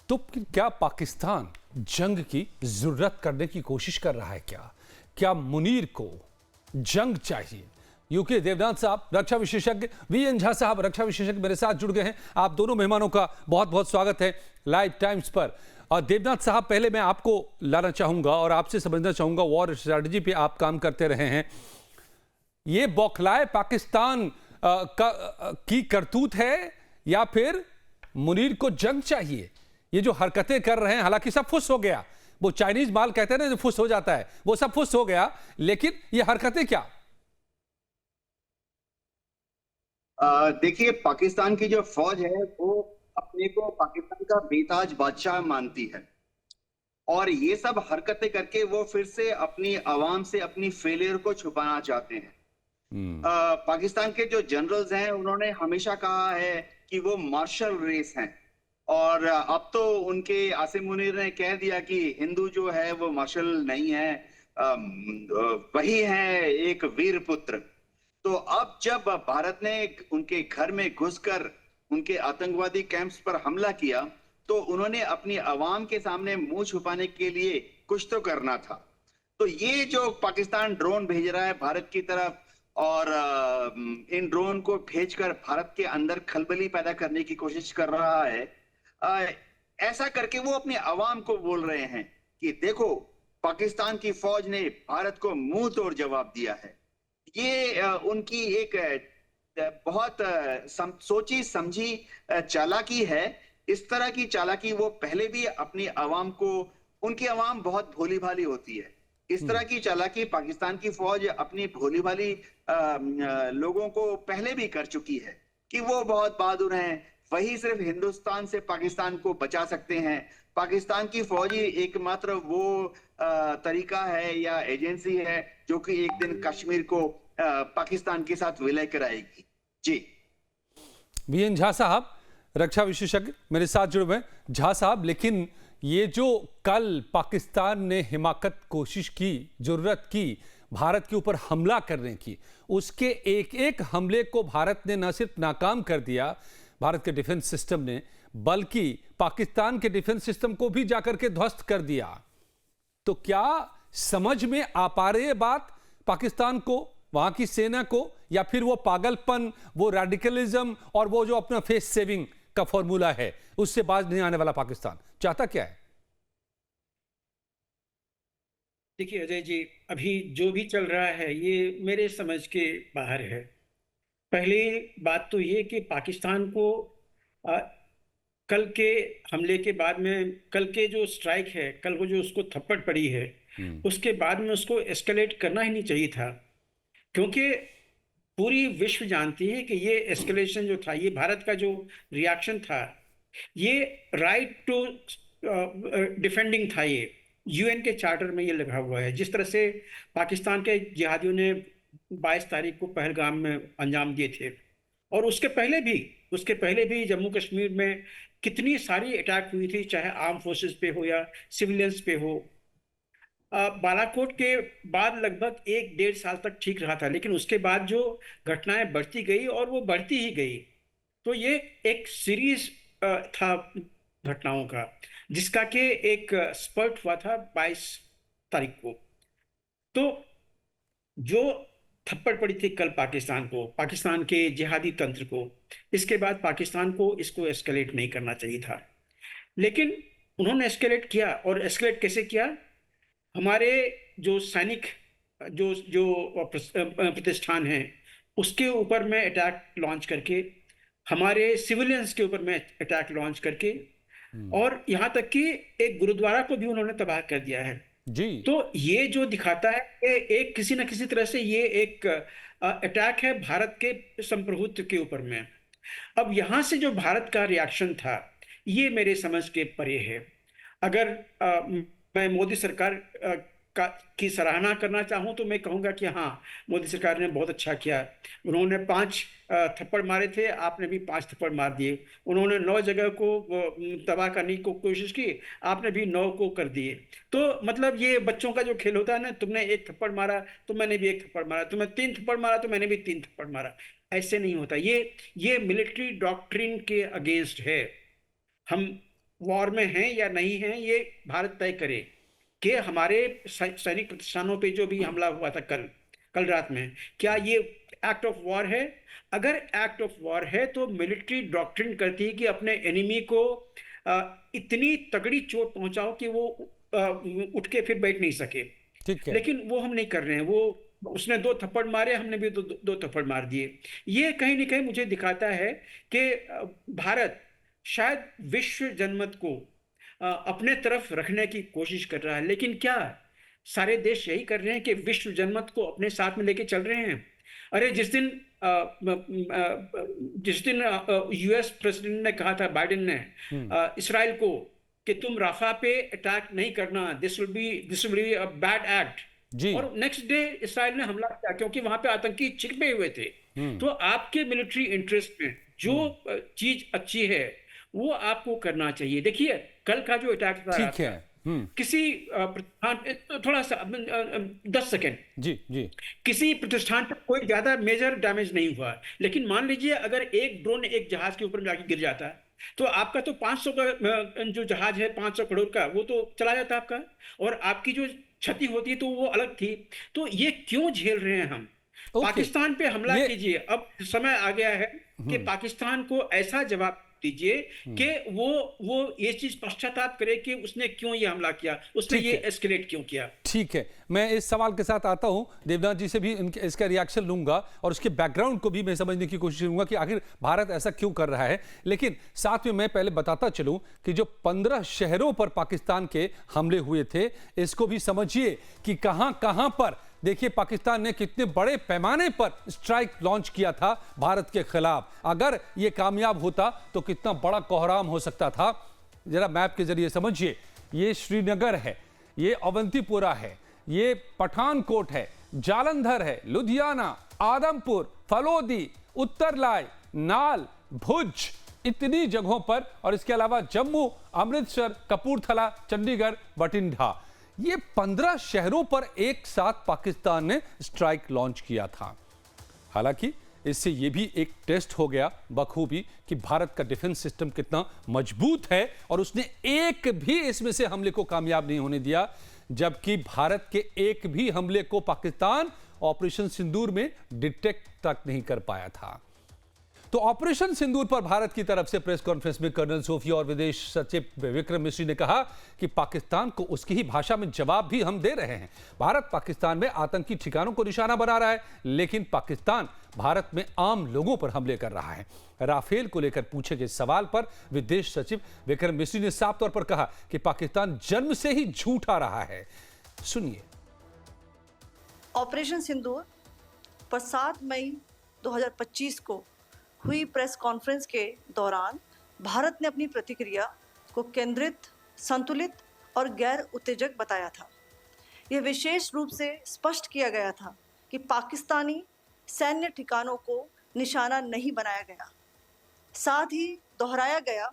तो क्या पाकिस्तान जंग की जरूरत करने की कोशिश कर रहा है? क्या मुनीर को जंग चाहिए? यूके देवनाथ साहब रक्षा विशेषज्ञ, वीएन झा साहब रक्षा विशेषज्ञ मेरे साथ जुड़ गए हैं। आप दोनों मेहमानों का बहुत बहुत स्वागत है लाइव टाइम्स पर। और देवनाथ साहब, पहले मैं आपको लाना चाहूंगा और आपसे समझना चाहूंगा, वॉर स्ट्रैटेजी पे आप काम करते रहे हैं। ये बौखलाए पाकिस्तान की करतूत है या फिर मुनीर को जंग चाहिए? ये जो हरकतें कर रहे हैं, हालांकि सब फुस हो गया, वो चाइनीज माल कहते हैं ना जो फुस हो जाता है, वो सब फुस हो गया, लेकिन ये हरकतें क्या? देखिए, पाकिस्तान की जो फौज है वो अपने को पाकिस्तान का बेताज बादशाह मानती है और ये सब हरकतें करके वो फिर से अपनी आवाम से अपनी फेलियर को छुपाना चाहते हैं। पाकिस्तान के जो जनरल्स हैं उन्होंने हमेशा कहा है कि वो मार्शल रेस हैं और अब तो उनके आसिम मुनीर ने कह दिया कि हिंदू जो है वो मार्शल नहीं है, वही है एक वीर पुत्र। तो अब जब भारत ने उनके घर में घुसकर उनके आतंकवादी कैंप्स पर हमला किया तो उन्होंने अपनी आवाम के सामने मुंह छुपाने के लिए कुछ तो करना था। तो ये जो पाकिस्तान ड्रोन भेज रहा है भारत की तरफ और इन ड्रोन को भेजकर भारत के अंदर खलबली पैदा करने की कोशिश कर रहा है, अ, ऐसा करके वो अपनी आवाम को बोल रहे हैं कि देखो, पाकिस्तान की फौज ने भारत को मुंह तोड़ जवाब दिया है। ये उनकी एक बहुत सोची समझी चालाकी है। इस तरह की चालाकी वो पहले भी अपनी आवाम को, उनकी आवाम बहुत भोली भाली होती है, इस तरह की चालाकी पाकिस्तान की फौज अपनी भोली भाली लोगों को पहले भी कर चुकी है कि वो बहुत बहादुर हैं, वही सिर्फ हिंदुस्तान से पाकिस्तान को बचा सकते हैं। पाकिस्तान की फौज ही एकमात्र वो तरीका है या एजेंसी है जो कि एक दिन कश्मीर को पाकिस्तान के साथ विलय कराएगी। जी, वीएन झा साहब रक्षा विशेषज्ञ मेरे साथ जुड़े हुए हैं। झा साहब, लेकिन ये जो कल पाकिस्तान ने हिमाकत कोशिश की, जरूरत की भारत के ऊपर हमला करने की, उसके एक एक हमले को भारत ने न सिर्फ नाकाम कर दिया, भारत के डिफेंस सिस्टम ने, बल्कि पाकिस्तान के डिफेंस सिस्टम को भी जाकर के ध्वस्त कर दिया। तो क्या समझ में आ पा रही है बात पाकिस्तान को, वहां की सेना को, या फिर वो पागलपन, वो रेडिकलिज्म और वो जो अपना फेस सेविंग का फॉर्मूला है, उससे बाज नहीं आने वाला पाकिस्तान चाहता क्या है? देखिए अजय जी, अभी जो भी चल रहा है ये मेरे समझ के बाहर है। पहली बात तो ये कि पाकिस्तान को आ, कल के हमले के बाद में, कल के जो स्ट्राइक है, कल को जो उसको थप्पड़ पड़ी है, उसके बाद में उसको एस्केलेट करना ही नहीं चाहिए था। क्योंकि पूरी विश्व जानती है कि ये एस्केलेशन जो था, ये भारत का जो रिएक्शन था, ये राइट टू डिफेंडिंग था। ये यूएन के चार्टर में ये लगा हुआ है। जिस तरह से पाकिस्तान के जिहादियों ने 22 तारीख को पहलगाम में अंजाम दिए थे, और उसके पहले भी जम्मू कश्मीर में कितनी सारी अटैक हुई थी, चाहे आर्म फोर्सेस पे हो या सिविलियंस पे हो। बालाकोट के बाद लगभग 1-1.5 साल तक ठीक रहा था, लेकिन उसके बाद जो घटनाएं बढ़ती गई और वो बढ़ती ही गई। तो ये एक सीरीज था घटनाओं का, जिसका कि एक स्पर्ट हुआ था 22 तारीख को। तो जो थप्पड़ पड़ी थी कल पाकिस्तान को, पाकिस्तान के जिहादी तंत्र को, इसके बाद पाकिस्तान को इसको एस्केलेट नहीं करना चाहिए था। लेकिन उन्होंने एस्केलेट किया, और एस्केलेट कैसे किया? हमारे जो सैनिक, जो जो प्रतिष्ठान हैं, उसके ऊपर में अटैक लॉन्च करके, हमारे सिविलियंस के ऊपर में अटैक लॉन्च करके, और यहाँ तक कि एक गुरुद्वारा को भी उन्होंने तबाह कर दिया है। जी, तो ये जो दिखाता है कि एक किसी न किसी तरह से ये एक अटैक है भारत के संप्रभुत्व के ऊपर में। अब यहाँ से जो भारत का रिएक्शन था, ये मेरे समझ के परे है। अगर मैं मोदी सरकार की सराहना करना चाहूँ तो मैं कहूँगा कि हाँ, मोदी सरकार ने बहुत अच्छा किया। उन्होंने 5 थप्पड़ मारे थे, आपने भी 5 थप्पड़ मार दिए। उन्होंने 9 जगह को तबाह करने की कोशिश की, आपने भी 9 को कर दिए। तो मतलब ये बच्चों का जो खेल होता है ना, तुमने 1 थप्पड़ मारा तो मैंने भी 1 थप्पड़ मारा, तुमने 3 थप्पड़ मारा तो मैंने भी 3 थप्पड़ मारा। ऐसे नहीं होता। ये मिलिट्री डॉक्ट्रिन के अगेंस्ट है। हम वॉर में हैं या नहीं हैं, ये भारत तय करे कि हमारे सैनिक प्रतिष्ठानों पे जो भी हमला हुआ था कल रात में, क्या ये एक्ट ऑफ वॉर है? अगर एक्ट ऑफ वॉर है तो मिलिट्री डॉक्ट्रिन करती है कि अपने एनिमी को इतनी तगड़ी चोट पहुंचाओ कि वो उठ के फिर बैठ नहीं सके। ठीक है। लेकिन वो हम नहीं कर रहे हैं। वो उसने 2 थप्पड़ मारे, हमने भी 2 थप्पड़ मार दिए। ये कहीं ना कहीं मुझे दिखाता है कि भारत शायद विश्व जनमत को अपने तरफ रखने की कोशिश कर रहा है। लेकिन क्या सारे देश यही कर रहे हैं कि विश्व जनमत को अपने साथ में लेके चल रहे हैं? अरे जिस दिन यूएस प्रेसिडेंट ने कहा था, बाइडेन ने इसराइल को, कि तुम राफा पे अटैक नहीं करना, this will be a bad act, जी। और नेक्स्ट डे इसराइल ने हमला किया क्योंकि वहां पे आतंकी छिपे हुए थे। तो आपके मिलिट्री इंटरेस्ट में जो चीज अच्छी है वो आपको करना चाहिए। देखिए कल का जो अटैक था, ठीक है। किसी प्रतिष्ठान, थोड़ा सा 10 सेकेंड, जी जी। किसी प्रतिष्ठान पर कोई ज्यादा मेजर डैमेज नहीं हुआ। लेकिन मान लीजिए अगर एक ड्रोन एक जहाज के ऊपर जाके गिर जाता है तो आपका तो 500 का जो जहाज है 500 करोड़ का, वो तो चला जाता आपका, और आपकी जो क्षति होती है तो वो अलग थी। तो ये क्यों झेल रहे हैं हम? पाकिस्तान पे हमला कीजिए। अब समय आ गया है कि पाकिस्तान को ऐसा जवाब दीजिए कि वो ये चीज पश्चाताप करे कि उसने क्यों ये हमला किया, उसने ये एस्केलेट क्यों किया। ठीक है, मैं इस सवाल के साथ आता हूं, देवनाथ जी से भी इसका रिएक्शन लूंगा और उसके बैकग्राउंड को भी मैं समझने की कोशिश करूंगा कि आखिर भारत ऐसा क्यों कर रहा है। लेकिन साथ में मैं पहले बताता चलूं कि जो 15 शहरों पर पाकिस्तान के हमले हुए थे, इसको भी समझिए कि कहां पर, देखिए पाकिस्तान ने कितने बड़े पैमाने पर स्ट्राइक लॉन्च किया था भारत के खिलाफ। अगर यह कामयाब होता तो कितना बड़ा कोहराम हो सकता था। जरा मैप के जरिए समझिए, ये श्रीनगर है, ये अवंतीपुरा है, ये पठानकोट है, जालंधर है, लुधियाना, आदमपुर, फलोदी, उत्तरलाई, नाल, भुज, इतनी जगहों पर, और इसके अलावा जम्मू, अमृतसर, कपूरथला, चंडीगढ़, बठिंडा, ये 15 शहरों पर एक साथ पाकिस्तान ने स्ट्राइक लॉन्च किया था। हालांकि इससे यह भी एक टेस्ट हो गया बखूबी कि भारत का डिफेंस सिस्टम कितना मजबूत है, और उसने एक भी इसमें से हमले को कामयाब नहीं होने दिया, जबकि भारत के एक भी हमले को पाकिस्तान ऑपरेशन सिंदूर में डिटेक्ट तक नहीं कर पाया था। तो ऑपरेशन सिंदूर पर भारत की तरफ से प्रेस कॉन्फ्रेंस में कर्नल सोफिया और विदेश सचिव विक्रम मिश्री ने कहा कि पाकिस्तान को उसकी ही भाषा में जवाब भी हम दे रहे हैं। भारत पाकिस्तान में आतंकी ठिकानों को निशाना बना रहा है, लेकिन पाकिस्तान भारत में आम लोगों पर हमले कर रहा है। राफेल को लेकर पूछे गए सवाल पर विदेश सचिव विक्रम मिश्री ने साफ तौर पर कहा कि पाकिस्तान जन्म से ही झूठा रहा है। सुनिए। ऑपरेशन सिंदूर पर 7 मई 2025 को हुई प्रेस कॉन्फ्रेंस के दौरान भारत ने अपनी प्रतिक्रिया को केंद्रित, संतुलित और गैर उत्तेजक बताया था। यह विशेष रूप से स्पष्ट किया गया था कि पाकिस्तानी सैन्य ठिकानों को निशाना नहीं बनाया गया। साथ ही दोहराया गया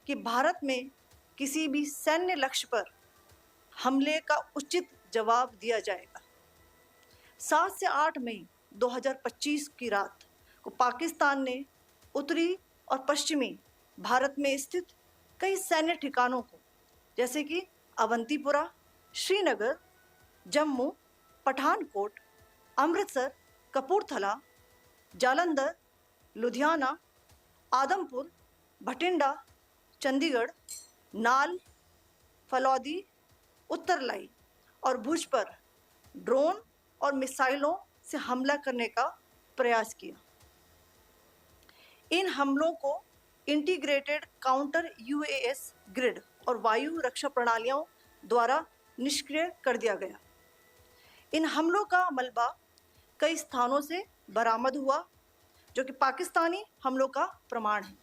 कि भारत में किसी भी सैन्य लक्ष्य पर हमले का उचित जवाब दिया जाएगा। 7 से 8 मई 2025 की रात को पाकिस्तान ने उत्तरी और पश्चिमी भारत में स्थित कई सैन्य ठिकानों को, जैसे कि अवंतीपुरा, श्रीनगर, जम्मू, पठानकोट, अमृतसर, कपूरथला, जालंधर, लुधियाना, आदमपुर, भटिंडा, चंडीगढ़, नाल, फलौदी, उत्तरलाई और भुज पर ड्रोन और मिसाइलों से हमला करने का प्रयास किया। इन हमलों को इंटीग्रेटेड काउंटर यूएस ग्रिड और वायु रक्षा प्रणालियों द्वारा निष्क्रिय कर दिया गया। इन हमलों का मलबा कई स्थानों से बरामद हुआ, जो कि पाकिस्तानी हमलों का प्रमाण है।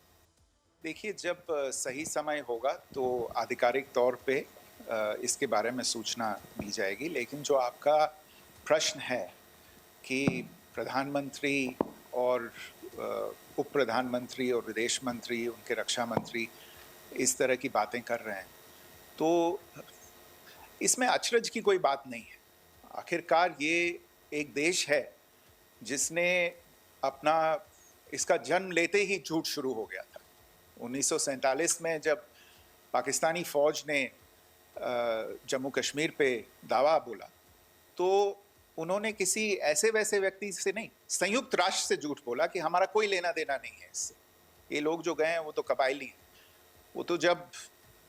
देखिए, जब सही समय होगा तो आधिकारिक तौर पे इसके बारे में सूचना दी जाएगी। लेकिन जो आपका प्रश्न है कि प्रधानमंत्री और उप प्रधानमंत्री और विदेश मंत्री, उनके रक्षा मंत्री इस तरह की बातें कर रहे हैं, तो इसमें अचरज की कोई बात नहीं है। आखिरकार ये एक देश है जिसने अपना इसका जन्म लेते ही झूठ शुरू हो गया था। 1947 में जब पाकिस्तानी फौज ने जम्मू कश्मीर पे दावा बोला, तो उन्होंने किसी ऐसे वैसे व्यक्ति से नहीं, संयुक्त राष्ट्र से झूठ बोला कि हमारा कोई लेना देना नहीं है इससे, ये लोग जो गए हैं वो तो कबायली हैं। वो तो जब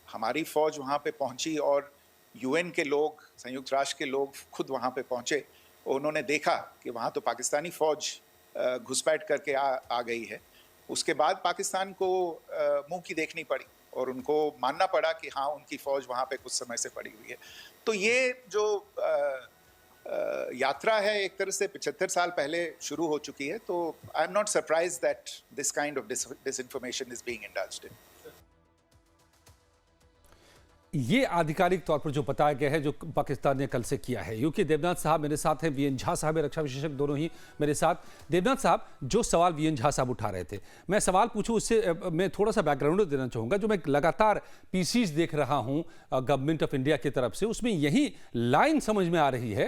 हमारी फौज वहाँ पे पहुंची और यूएन के लोग, संयुक्त राष्ट्र के लोग खुद वहाँ पे पहुंचे, उन्होंने देखा कि वहाँ तो पाकिस्तानी फौज घुसपैठ करके आ गई है, उसके बाद पाकिस्तान को मुंह की देखनी पड़ी और उनको मानना पड़ा कि हाँ उनकी फौज वहाँ पे कुछ समय से पड़ी हुई है। तो ये जो यात्रा है एक तरह से 75 साल पहले शुरू हो चुकी है, तो I am not surprised that this kind of disinformation is being indulged in. ये आधिकारिक तौर पर जो बताया गया है जो पाकिस्तान ने कल से किया है। यूके देवनाथ साहब मेरे साथ हैं, वीएन झा साहब रक्षा विशेषज्ञ दोनों ही मेरे साथ। देवनाथ साहब, जो सवाल वीएन झा साहब उठा रहे थे, मैं सवाल पूछूं उससे मैं थोड़ा सा बैकग्राउंड देना चाहूँगा। जो मैं लगातार पीसीज देख रहा हूँ गवर्नमेंट ऑफ इंडिया की तरफ से, उसमें यही लाइन समझ में आ रही है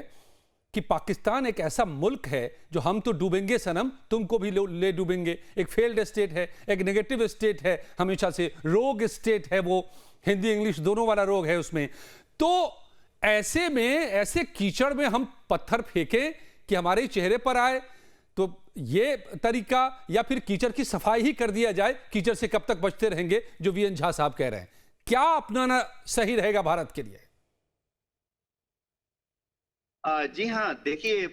कि पाकिस्तान एक ऐसा मुल्क है जो हम तो डूबेंगे सनम, तुमको भी ले डूबेंगे, एक फेल्ड स्टेट है, एक नेगेटिव स्टेट है, हमेशा से रोग स्टेट है, वो हिंदी इंग्लिश दोनों वाला रोग है उसमें। तो ऐसे में, ऐसे कीचड़ में हम पत्थर फेंकें कि हमारे चेहरे पर आए, तो ये तरीका, या फिर कीचड़ की सफाई ही कर दिया जाए, कीचड़ से कब तक बचते रहेंगे, जो वीएन झा साहब कह रहे हैं, क्या अपनाना सही रहेगा भारत के लिए? जी हाँ, देखिए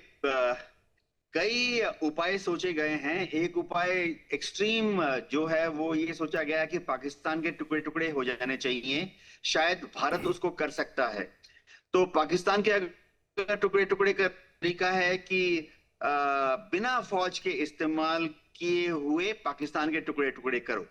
कई उपाय सोचे गए हैं। एक उपाय एक्सट्रीम जो है वो ये सोचा गया है कि पाकिस्तान के टुकड़े टुकड़े हो जाने चाहिए, शायद भारत उसको कर सकता है। तो पाकिस्तान के अगर टुकड़े टुकड़े का तरीका है कि बिना फौज के इस्तेमाल किए हुए पाकिस्तान के टुकड़े टुकड़े करो,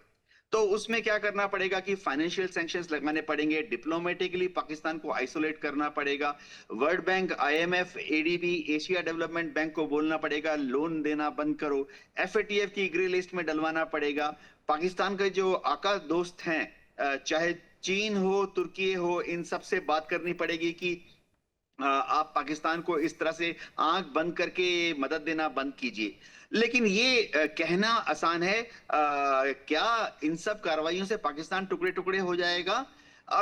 तो उसमें क्या करना पड़ेगा कि फाइनेंशियल सैंक्शंस लगाने पड़ेंगे, डिप्लोमेटिकली पाकिस्तान को आइसोलेट करना पड़ेगा, world bank, IMF, ADB, Asia development bank को बोलना पड़ेगा लोन देना बंद करो, एफएटीएफ की ग्रे लिस्ट में डलवाना पड़ेगा। पाकिस्तान के जो आका दोस्त हैं, चाहे चीन हो, तुर्की हो, इन सब से बात करनी पड़ेगी कि आप पाकिस्तान को इस तरह से आंख बंद करके मदद देना बंद कीजिए। लेकिन ये कहना आसान है, क्या इन सब कार्रवाइयों से पाकिस्तान टुकड़े टुकड़े हो जाएगा?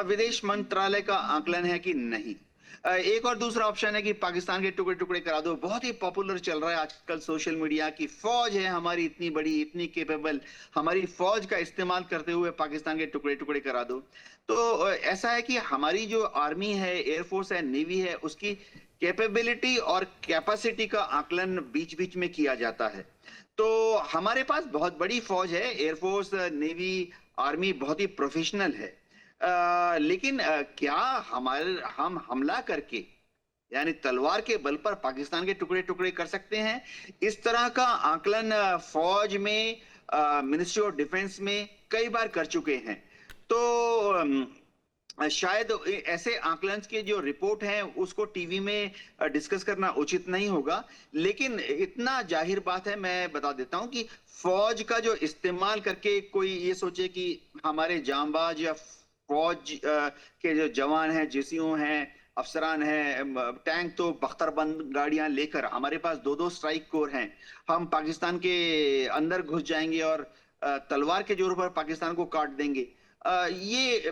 विदेश मंत्रालय का आकलन है कि नहीं। एक और दूसरा ऑप्शन है कि पाकिस्तान के टुकड़े टुकड़े करा दो। बहुत ही पॉपुलर चल रहा है आजकल सोशल मीडिया की, फौज है हमारी इतनी बड़ी, इतनी केपेबल, हमारी फौज का इस्तेमाल करते हुए पाकिस्तान के टुकड़े टुकड़े करा दो। तो ऐसा है कि हमारी जो आर्मी है, एयरफोर्स है, नेवी है, उसकी कैपेबिलिटी और कैपेसिटी का आकलन बीच बीच में किया जाता है। तो हमारे पास बहुत बड़ी फौज है, एयरफोर्स, नेवी, आर्मी बहुत ही प्रोफेशनल है। लेकिन क्या हम हमला करके, यानी तलवार के बल पर पाकिस्तान के टुकड़े टुकड़े कर सकते हैं? इस तरह का आकलन फौज में, मिनिस्ट्री ऑफ डिफेंस में कई बार कर चुके हैं। तो शायद ऐसे आकलन के जो रिपोर्ट है उसको टीवी में डिस्कस करना उचित नहीं होगा, लेकिन इतना जाहिर बात है, मैं बता देता हूं कि फौज का जो इस्तेमाल करके कोई ये सोचे कि हमारे जांबाज या फौज के जो जवान हैं, जीसीओ हैं, अफसरान हैं, टैंक तो बख्तरबंद गाड़ियां लेकर, हमारे पास 2-2 स्ट्राइक कोर हैं, हम पाकिस्तान के अंदर घुस जाएंगे और तलवार के जोर पर पाकिस्तान को काट देंगे, ये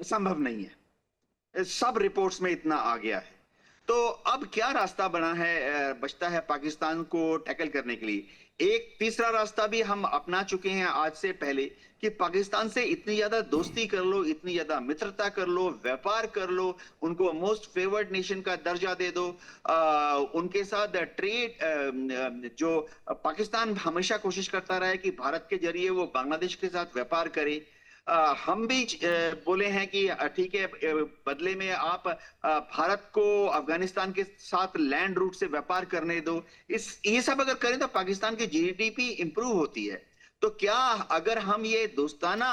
संभव नहीं है। सब रिपोर्ट्स में इतना आ गया है। तो अब क्या रास्ता बचता है पाकिस्तान को टैकल करने के लिए? एक तीसरा रास्ता भी हम अपना चुके हैं आज से पहले कि पाकिस्तान से इतनी ज्यादा दोस्ती कर लो, इतनी ज्यादा मित्रता कर लो, व्यापार कर लो, उनको मोस्ट फेवर्ड नेशन का दर्जा दे दो, उनके साथ ट्रेड, जो पाकिस्तान हमेशा कोशिश करता रहा है कि भारत के जरिए वो बांग्लादेश के साथ व्यापार करे। हम भी बोले हैं कि ठीक है, बदले में आप भारत को अफगानिस्तान के साथ लैंड रूट से व्यापार करने दो। ये सब अगर करें तो पाकिस्तान की जीडीपी इंप्रूव होती है। तो क्या अगर हम ये दोस्ताना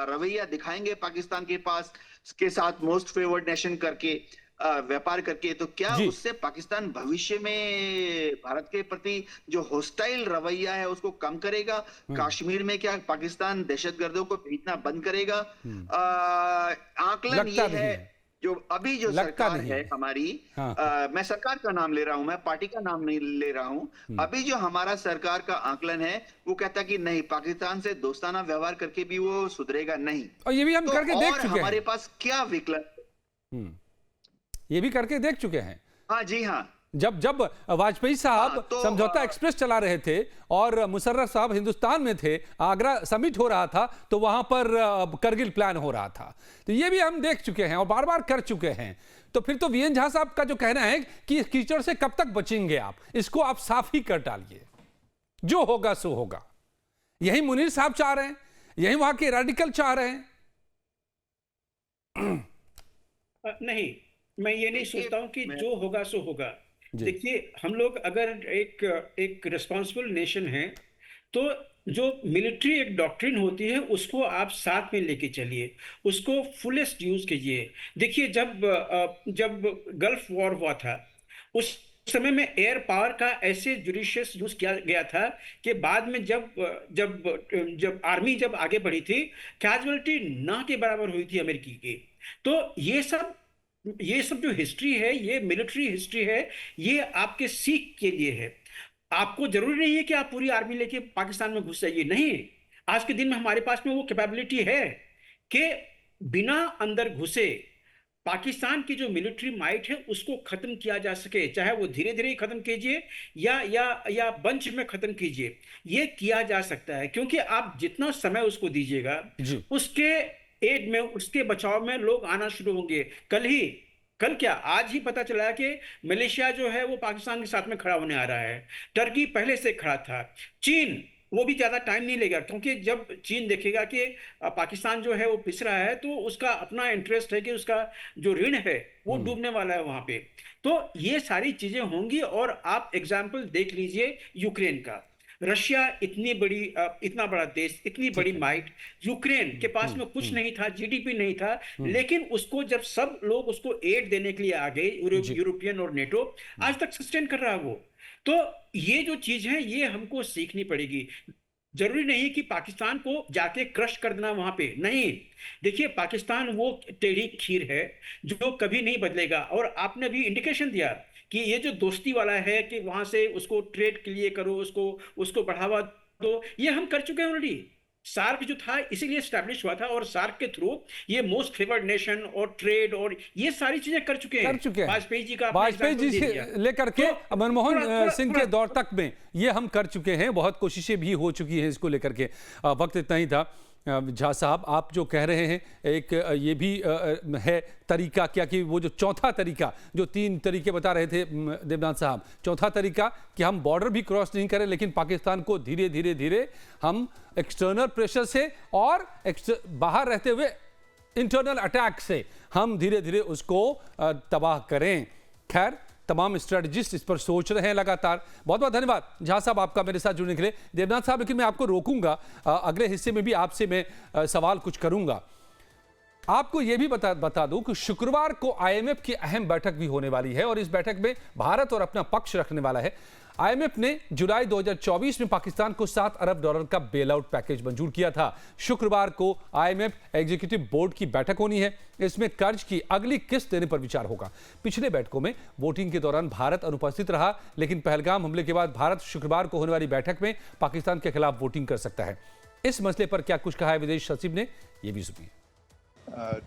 रवैया दिखाएंगे पाकिस्तान के साथ मोस्ट फेवर्ड नेशन करके, व्यापार करके, तो क्या उससे पाकिस्तान भविष्य में भारत के प्रति जो होस्टाइल रवैया है उसको कम करेगा? कश्मीर में क्या पाकिस्तान दहशतगर्दों को भेजना बंद करेगा? आकलन ये है जो अभी जो लगता सरकार नहीं है है। हमारी, हाँ। मैं सरकार का नाम ले रहा हूं, मैं पार्टी का नाम नहीं ले रहा हूं। अभी जो हमारा सरकार का आकलन है वो कहता कि नहीं, पाकिस्तान से दोस्ताना व्यवहार करके भी वो सुधरेगा नहीं। और ये भी हम तो करके देख और चुके हमारे हैं। पास क्या विकल्प? ये भी करके देख चुके हैं। हाँ जी हाँ। जब जब वाजपेयी साहब हाँ, तो, समझौता एक्सप्रेस चला रहे थे और मुशर्रफ साहब हिंदुस्तान में थे, आगरा समिट हो रहा था, तो वहां पर करगिल प्लान हो रहा था। तो ये भी हम देख चुके हैं और बार बार कर चुके हैं। तो फिर तो वीएन झा साहब का जो कहना है कि इस कीचड़ से कब तक बचेंगे आप, इसको आप साफ ही कर डालिए। जो होगा सो होगा। यही मुनीर साहब चाह रहे हैं, यही वहां के रेडिकल चाह रहे हैं। नहीं, मैं ये नहीं सोचता हूं कि जो होगा सो होगा। देखिए, हम लोग अगर एक रिस्पॉन्सिबल नेशन है तो जो मिलिट्री एक डॉक्ट्रिन होती है उसको आप साथ में लेके चलिए, उसको फुलेस्ट यूज कीजिए। देखिए, जब गल्फ वॉर हुआ था उस समय में एयर पावर का ऐसे जुडिशियस यूज किया गया था कि बाद में जब जब जब आर्मी जब आगे बढ़ी थी, कैजुअलिटी ना के बराबर हुई थी अमेरिकी की। तो ये सब जो हिस्ट्री है, ये मिलिट्री हिस्ट्री है, ये आपके सीख के लिए है। आपको जरूरी नहीं है कि आप पूरी आर्मी लेके पाकिस्तान में घुस जाइए, नहीं। आज के दिन में हमारे पास में वो कैपेबिलिटी है कि बिना अंदर घुसे पाकिस्तान की जो मिलिट्री माइट है उसको खत्म किया जा सके। चाहे वो धीरे धीरे ही खत्म कीजिए या बंच में खत्म कीजिए, ये किया जा सकता है। क्योंकि आप जितना समय उसको दीजिएगा, उसके एड में, उसके बचाव में लोग आना शुरू होंगे। कल क्या, आज ही पता चला कि मलेशिया जो है वो पाकिस्तान के साथ में खड़ा होने आ रहा है। टर्की पहले से खड़ा था। चीन, वो भी ज्यादा टाइम नहीं लेगा, क्योंकि जब चीन देखेगा कि पाकिस्तान जो है वो पिस रहा है तो उसका अपना इंटरेस्ट है कि उसका जो ऋण है वो डूबने वाला है वहां पे। तो ये सारी चीजें होंगी। और आप एग्जाम्पल देख लीजिए यूक्रेन का। रशिया इतना बड़ा देश, इतनी बड़ी माइट, यूक्रेन के पास में कुछ नहीं था, जीडीपी नहीं था, लेकिन उसको जब सब लोग उसको एड देने के लिए आ गए, यूरोपियन और नेटो, आज तक सस्टेन कर रहा है वो। तो ये जो चीज है ये हमको सीखनी पड़ेगी। जरूरी नहीं कि पाकिस्तान को जाके क्रश कर देना वहां पे, नहीं। देखिए, पाकिस्तान वो टेढ़ी खीर है जो कभी नहीं बदलेगा। और आपने भी इंडिकेशन दिया कि ये जो दोस्ती वाला है कि वहां से उसको ट्रेड के लिए करो, उसको बढ़ावा दो, ये हम कर चुके हैं ऑलरेडी। सार्क जो था इसीलिए स्टैब्लिश हुआ था, और सार्क के थ्रू ये मोस्ट फेवर्ड नेशन और ट्रेड और ये सारी चीजें कर चुके हैं। वाजपेयी जी का, वाजपेयी जी से लेकर के मनमोहन सिंह के दौर तक में ये हम कर चुके हैं। बहुत कोशिशें भी हो चुकी हैं इसको लेकर के। वक्त इतना ही था। झा साहब, आप जो कह रहे हैं एक ये भी है तरीका क्या कि वो जो चौथा तरीका, जो 3 तरीके बता रहे थे देवनाथ साहब, चौथा तरीका कि हम बॉर्डर भी क्रॉस नहीं करें लेकिन पाकिस्तान को धीरे धीरे धीरे हम एक्सटर्नल प्रेशर से और बाहर रहते हुए इंटरनल अटैक से हम धीरे धीरे उसको तबाह करें। खैर, तमाम स्ट्रेटजिस्ट इस पर सोच रहे हैं लगातार। बहुत बहुत धन्यवाद झा साहब आपका मेरे साथ जुड़ने के लिए। देवनाथ साहब, लेकिन मैं आपको रोकूंगा, अगले हिस्से में भी आपसे मैं सवाल कुछ करूंगा। आपको यह भी बता दूं कि शुक्रवार को आईएमएफ की अहम बैठक भी होने वाली है और इस बैठक में भारत और अपना पक्ष रखने वाला है। आईएमएफ ने जुलाई 2024 में पाकिस्तान को $7 अरब का बेल आउट पैकेज मंजूर किया था। शुक्रवार को आईएमएफ एग्जीक्यूटिव बोर्ड की बैठक होनी है। इसमें कर्ज की अगली किस्त देने पर विचार होगा। पिछले बैठकों में वोटिंग के दौरान भारत अनुपस्थित रहा, लेकिन पहलगाम हमले के बाद भारत शुक्रवार को होने वाली बैठक में पाकिस्तान के खिलाफ वोटिंग कर सकता है। इस मसले पर क्या कुछ कहा है विदेश सचिव ने, यह भी सुनिए।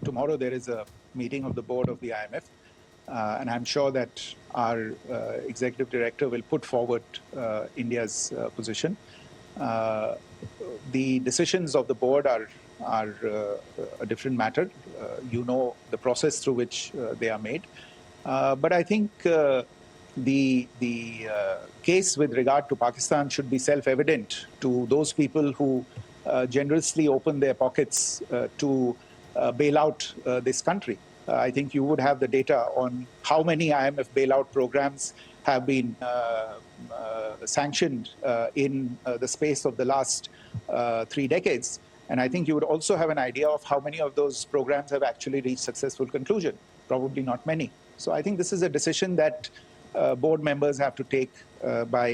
Tomorrow there is a meeting of the board of the IMF, and I'm sure that our executive director will put forward India's position. The decisions of the board are a different matter. You know the process through which they are made, but I think the case with regard to Pakistan should be self-evident to those people who generously open their pockets to bail out this country. I think you would have the data on how many IMF bailout programs have been sanctioned in the space of the last 3 decades. And I think you would also have an idea of how many of those programs have actually reached successful conclusion. Probably not many. So I think this is a decision that board members have to take by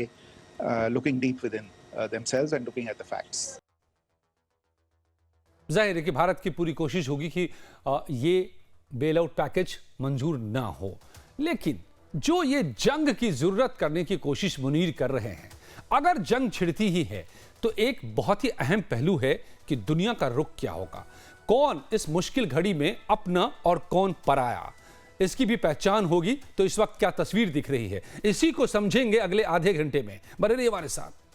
looking deep within themselves and looking at the facts. जाहिर है कि भारत की पूरी कोशिश होगी कि ये bail out package मंजूर ना हो, लेकिन जो ये जंग की जरूरत करने की कोशिश मुनीर कर रहे हैं, अगर जंग छिड़ती ही है तो एक बहुत ही अहम पहलू है कि दुनिया का रुख क्या होगा, कौन इस मुश्किल घड़ी में अपना और कौन पराया, इसकी भी पहचान होगी। तो इस वक्त क्या तस्वीर दिख रही है, इसी को समझेंगे अगले आधे घंटे में। बने रहिए हमारे साथ।